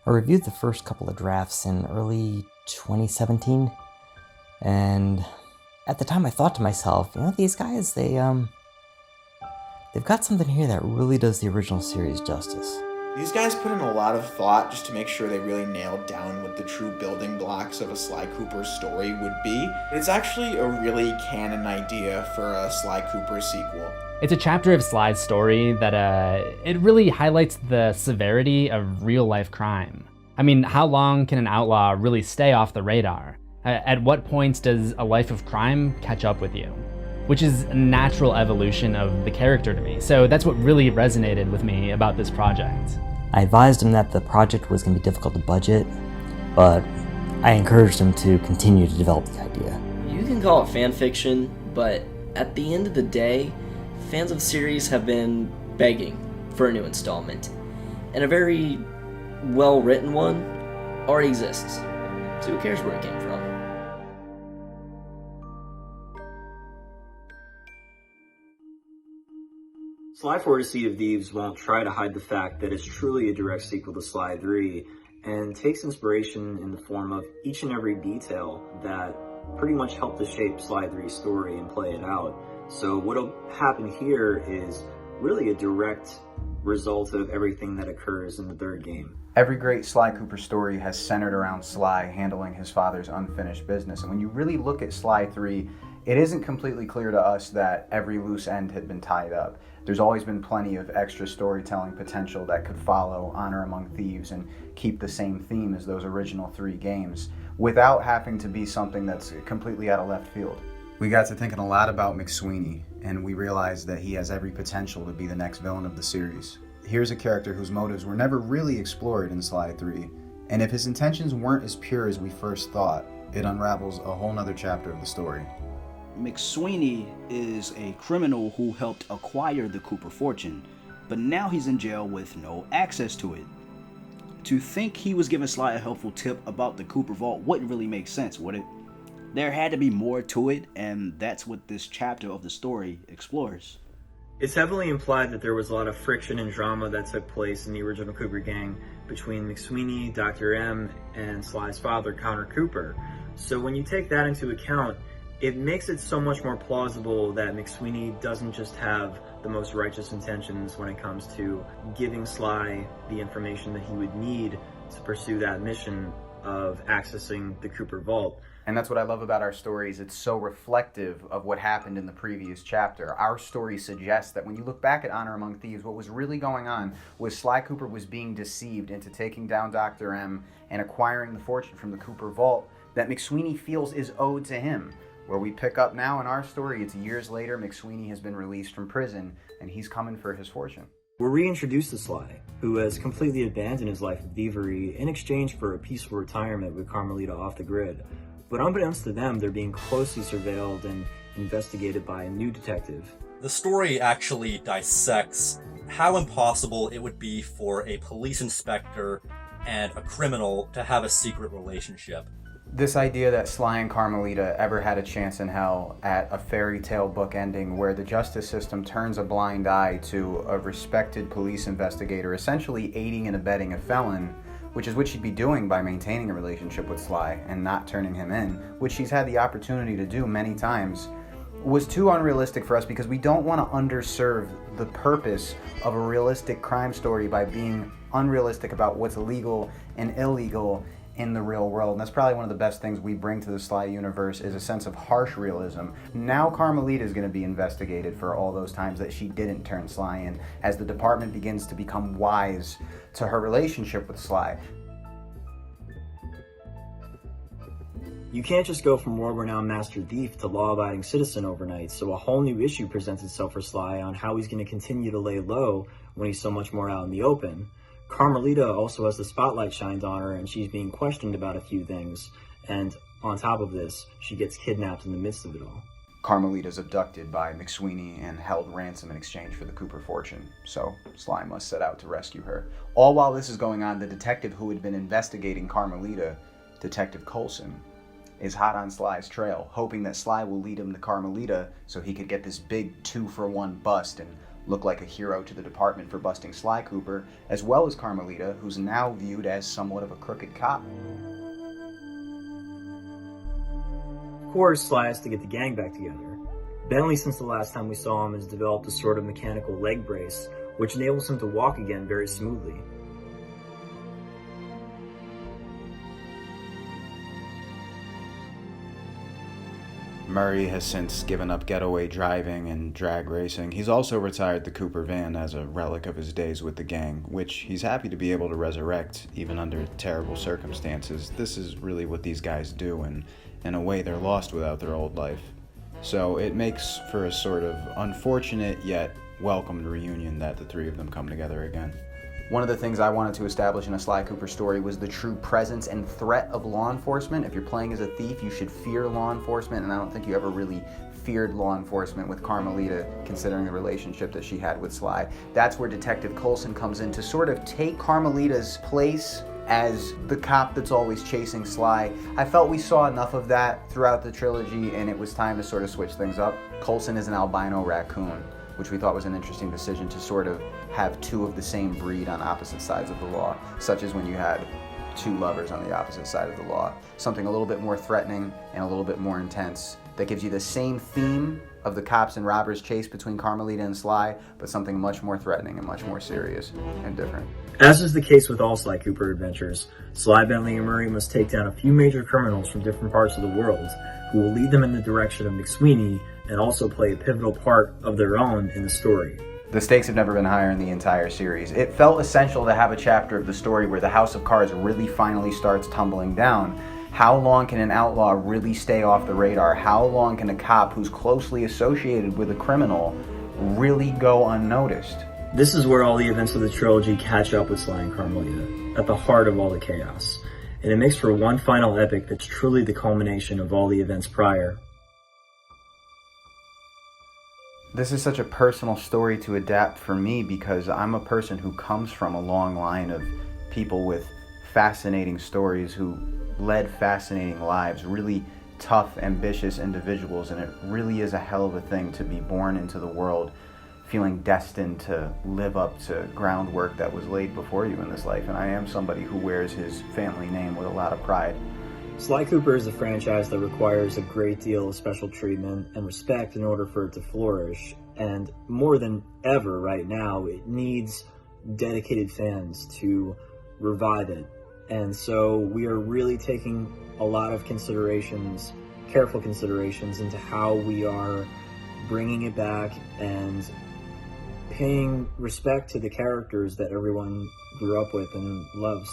I reviewed the first couple of drafts in early 2017, and at the time I thought to myself, these guys, they've got something here that really does the original series justice. These guys put in a lot of thought just to make sure they really nailed down what the true building blocks of a Sly Cooper story would be. It's actually a really canon idea for a Sly Cooper sequel. It's a chapter of Sly's story that it really highlights the severity of real-life crime. I mean, how long can an outlaw really stay off the radar? At what points does a life of crime catch up with you? Which is a natural evolution of the character to me. So that's what really resonated with me about this project. I advised him that the project was going to be difficult to budget, but I encouraged him to continue to develop the idea. You can call it fan fiction, but at the end of the day, fans of the series have been begging for a new installment, and a very well-written one already exists, so who cares where it came from? Sly 4 Deceit of Thieves won't try to hide the fact that it's truly a direct sequel to Sly 3, and takes inspiration in the form of each and every detail that pretty much helped to shape Sly 3's story and play it out. So what'll happen here is really a direct result of everything that occurs in the third game. Every great Sly Cooper story has centered around Sly handling his father's unfinished business. And when you really look at Sly 3, it isn't completely clear to us that every loose end had been tied up. There's always been plenty of extra storytelling potential that could follow Honor Among Thieves and keep the same theme as those original 3 games without having to be something that's completely out of left field. We got to thinking a lot about McSweeney, and we realized that he has every potential to be the next villain of the series. Here's a character whose motives were never really explored in Sly 3, and if his intentions weren't as pure as we first thought, it unravels a whole nother chapter of the story. McSweeney is a criminal who helped acquire the Cooper fortune, but now he's in jail with no access to it. To think he was giving Sly a helpful tip about the Cooper vault wouldn't really make sense, would it? There had to be more to it, and that's what this chapter of the story explores. It's heavily implied that there was a lot of friction and drama that took place in the original Cooper gang between McSweeney, Dr. M, and Sly's father, Connor Cooper. So when you take that into account, it makes it so much more plausible that McSweeney doesn't just have the most righteous intentions when it comes to giving Sly the information that he would need to pursue that mission of accessing the Cooper vault. And that's what I love about our stories. It's so reflective of what happened in the previous chapter. Our story suggests that when you look back at Honor Among Thieves, what was really going on was Sly Cooper was being deceived into taking down Dr. M and acquiring the fortune from the Cooper vault that McSweeney feels is owed to him. Where we pick up now in our story, it's years later, McSweeney has been released from prison, and he's coming for his fortune. We're reintroduced to Sly, who has completely abandoned his life of thievery in exchange for a peaceful retirement with Carmelita off the grid. But unbeknownst to them, they're being closely surveilled and investigated by a new detective. The story actually dissects how impossible it would be for a police inspector and a criminal to have a secret relationship. This idea that Sly and Carmelita ever had a chance in hell at a fairy tale book ending where the justice system turns a blind eye to a respected police investigator essentially aiding and abetting a felon, which is what she'd be doing by maintaining a relationship with Sly and not turning him in, which she's had the opportunity to do many times, was too unrealistic for us because we don't want to underserve the purpose of a realistic crime story by being unrealistic about what's legal and illegal in the real world. And that's probably one of the best things we bring to the Sly universe is a sense of harsh realism. Now Carmelita is going to be investigated for all those times that she didn't turn Sly in as the department begins to become wise to her relationship with Sly. You can't just go from world-renowned master thief to law-abiding citizen overnight, so a whole new issue presents itself for Sly on how he's going to continue to lay low when he's so much more out in the open. Carmelita also has the spotlight shined on her, and she's being questioned about a few things, and on top of this, she gets kidnapped in the midst of it all. Carmelita's abducted by McSweeney and held ransom in exchange for the Cooper fortune, so Sly must set out to rescue her. All while this is going on, the detective who had been investigating Carmelita, Detective Coulson, is hot on Sly's trail, hoping that Sly will lead him to Carmelita so he could get this big 2-for-1 bust and look like a hero to the department for busting Sly Cooper, as well as Carmelita, who's now viewed as somewhat of a crooked cop. Of course, Sly has to get the gang back together. Bentley, since the last time we saw him, has developed a sort of mechanical leg brace, which enables him to walk again very smoothly. Murray has since given up getaway driving and drag racing. He's also retired the Cooper van as a relic of his days with the gang, which he's happy to be able to resurrect, even under terrible circumstances. This is really what these guys do, and in a way they're lost without their old life. So it makes for a sort of unfortunate yet welcomed reunion that the three of them come together again. One of the things I wanted to establish in a Sly Cooper story was the true presence and threat of law enforcement. If you're playing as a thief, you should fear law enforcement, and I don't think you ever really feared law enforcement with Carmelita, considering the relationship that she had with Sly. That's where Detective Coulson comes in to sort of take Carmelita's place as the cop that's always chasing Sly. I felt we saw enough of that throughout the trilogy, and it was time to sort of switch things up. Coulson is an albino raccoon, which we thought was an interesting decision to sort of have two of the same breed on opposite sides of the law, such as when you had two lovers on the opposite side of the law. Something a little bit more threatening and a little bit more intense that gives you the same theme of the cops and robbers chase between Carmelita and Sly, but something much more threatening and much more serious and different. As is the case with all Sly Cooper adventures, Sly, Bentley, and Murray must take down a few major criminals from different parts of the world, who will lead them in the direction of McSweeney and also play a pivotal part of their own in the story. The stakes have never been higher in the entire series. It felt essential to have a chapter of the story where the House of Cards really finally starts tumbling down. How long can an outlaw really stay off the radar? How long can a cop who's closely associated with a criminal really go unnoticed? This is where all the events of the trilogy catch up with Sly and Carmelita, at the heart of all the chaos. And it makes for one final epic that's truly the culmination of all the events prior. This is such a personal story to adapt for me because I'm a person who comes from a long line of people with fascinating stories who led fascinating lives, really tough, ambitious individuals, and it really is a hell of a thing to be born into the world feeling destined to live up to groundwork that was laid before you in this life, and I am somebody who wears his family name with a lot of pride. Sly Cooper is a franchise that requires a great deal of special treatment and respect in order for it to flourish, and more than ever right now, it needs dedicated fans to revive it. And so we are really taking a lot of considerations, careful considerations, into how we are bringing it back and paying respect to the characters that everyone grew up with and loves.